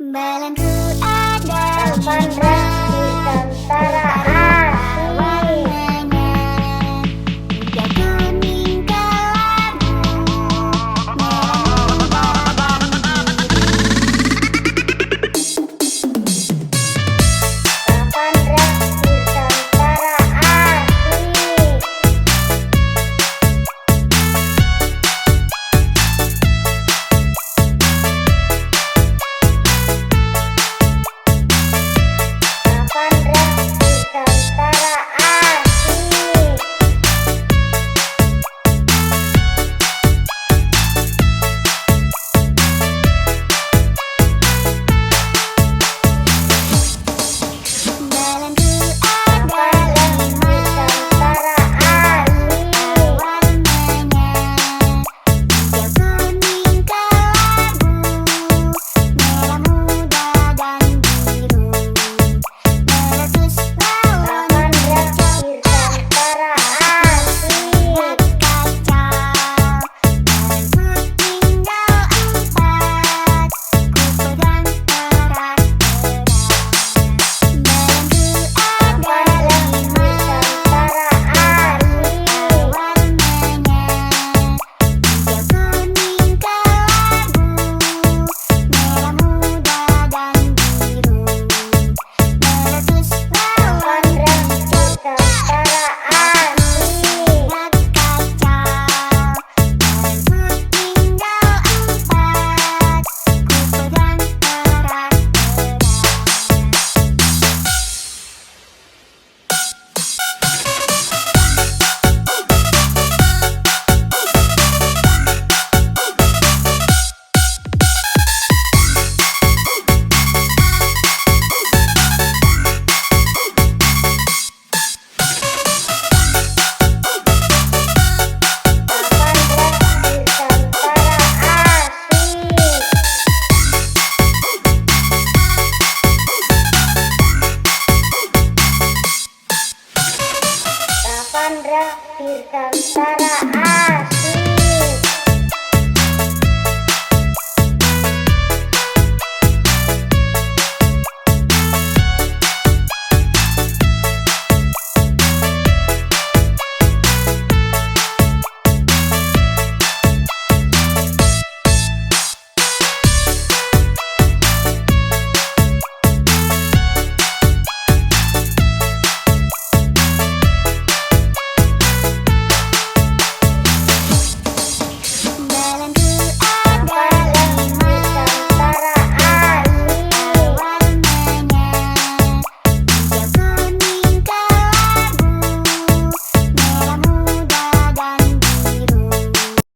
Balonku ada 8 Nusantara warnanya, hijau, kuning, kelabu, merah, muda, dan biru, meletus balon Nusantara asli. Kacau, balonku tinggal 4, ku pegang erat-erat. Balonku ada 5 warnanya, hijau, kuning, kelabu, merah, muda, dan biru, meletus balon Nusantara asli. Kacau, balonku tinggal 4, ku pegang erat-erat. Nusantara asli.